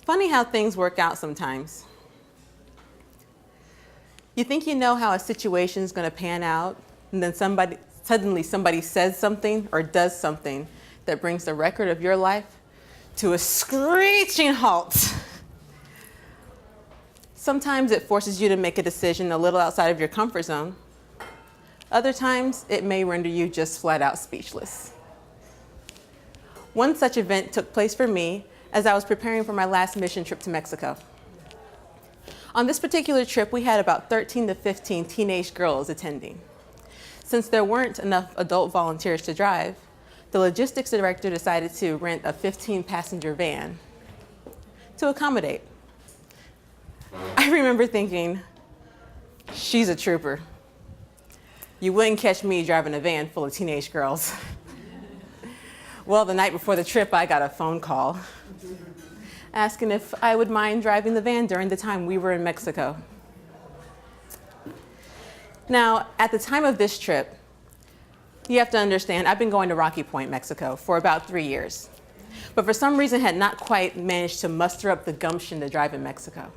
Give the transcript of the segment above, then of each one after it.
Funny how things work out sometimes. You think you know how a situation is going to pan out, and then suddenly somebody says something or does something that brings the record of your life to a screeching halt. Sometimes it forces you to make a decision a little outside of your comfort zone. Other times, it may render you just flat out speechless. One such event took place for me as I was preparing for my last mission trip to Mexico. On this particular trip, we had about 13 to 15 teenage girls attending. Since there weren't enough adult volunteers to drive, the logistics director decided to rent a 15-passenger van to accommodate. I remember thinking, she's a trooper. You wouldn't catch me driving a van full of teenage girls. Well, the night before the trip, I got a phone call asking if I would mind driving the van during the time we were in Mexico. Now, at the time of this trip, you have to understand, I've been going to Rocky Point, Mexico for about 3 years, but for some reason had not quite managed to muster up the gumption to drive in Mexico.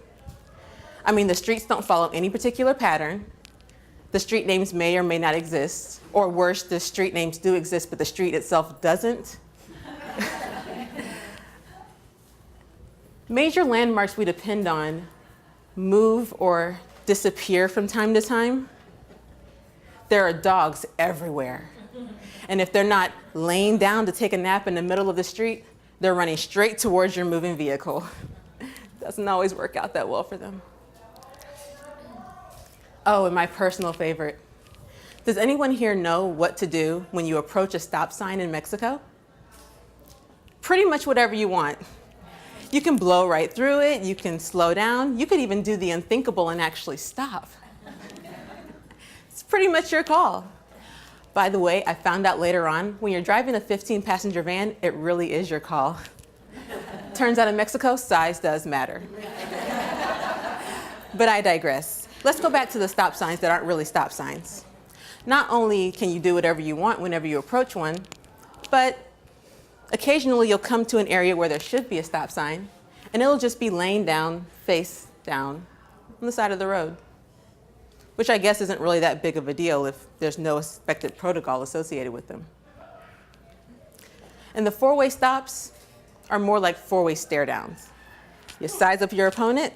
I mean, the streets don't follow any particular pattern. The street names may or may not exist, or worse, the street names do exist, but the street itself doesn't. Major landmarks we depend on move or disappear from time to time. There are dogs everywhere. And if they're not laying down to take a nap in the middle of the street, they're running straight towards your moving vehicle. Doesn't always work out that well for them. Oh, and my personal favorite. Does anyone here know what to do when you approach a stop sign in Mexico? Pretty much whatever you want. You can blow right through it, you can slow down, you could even do the unthinkable and actually stop. It's pretty much your call. By the way, I found out later on, when you're driving a 15-passenger van, it really is your call. Turns out in Mexico, size does matter. But I digress. Let's go back to the stop signs that aren't really stop signs. Not only can you do whatever you want whenever you approach one, but occasionally you'll come to an area where there should be a stop sign, and it'll just be laying down, face down, on the side of the road, which I guess isn't really that big of a deal if there's no expected protocol associated with them. And the four-way stops are more like four-way stare-downs. You size up your opponent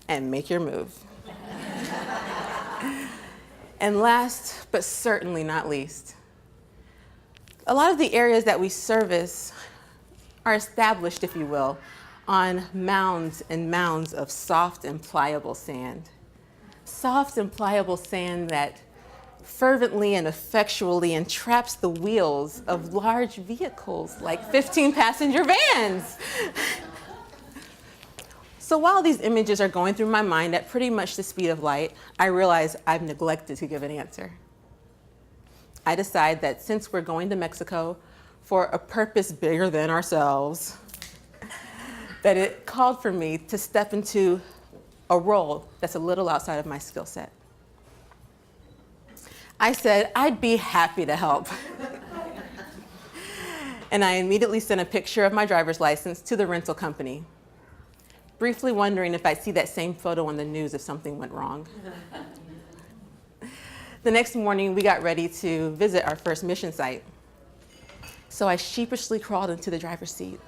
and make your move. And last, but certainly not least, a lot of the areas that we service are established, if you will, on mounds and mounds of soft and pliable sand. Soft and pliable sand that fervently and effectually entraps the wheels of large vehicles like 15-passenger vans. So while these images are going through my mind at pretty much the speed of light, I realize I've neglected to give an answer. I decide that since we're going to Mexico for a purpose bigger than ourselves, that it called for me to step into a role that's a little outside of my skill set. I said I'd be happy to help. And I immediately sent a picture of my driver's license to the rental company, briefly wondering if I'd see that same photo on the news if something went wrong. The next morning, we got ready to visit our first mission site. So I sheepishly crawled into the driver's seat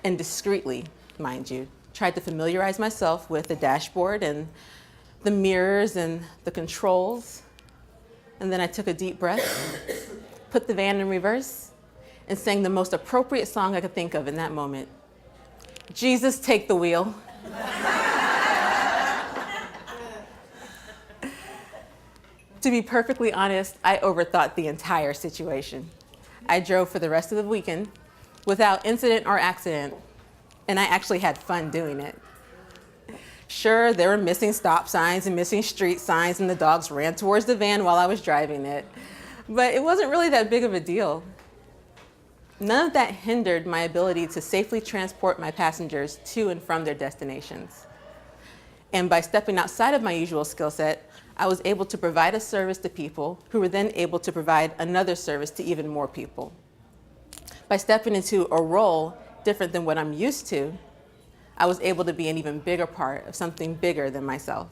and discreetly, mind you, tried to familiarize myself with the dashboard and the mirrors and the controls. And then I took a deep breath, put the van in reverse, and sang the most appropriate song I could think of in that moment. Jesus, take the wheel. To be perfectly honest, I overthought the entire situation. I drove for the rest of the weekend without incident or accident, and I actually had fun doing it. Sure, there were missing stop signs and missing street signs, and the dogs ran towards the van while I was driving it, but it wasn't really that big of a deal. None of that hindered my ability to safely transport my passengers to and from their destinations. And by stepping outside of my usual skill set, I was able to provide a service to people who were then able to provide another service to even more people. By stepping into a role different than what I'm used to, I was able to be an even bigger part of something bigger than myself.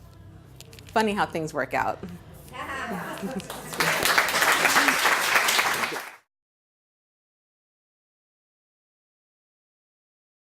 Funny how things work out.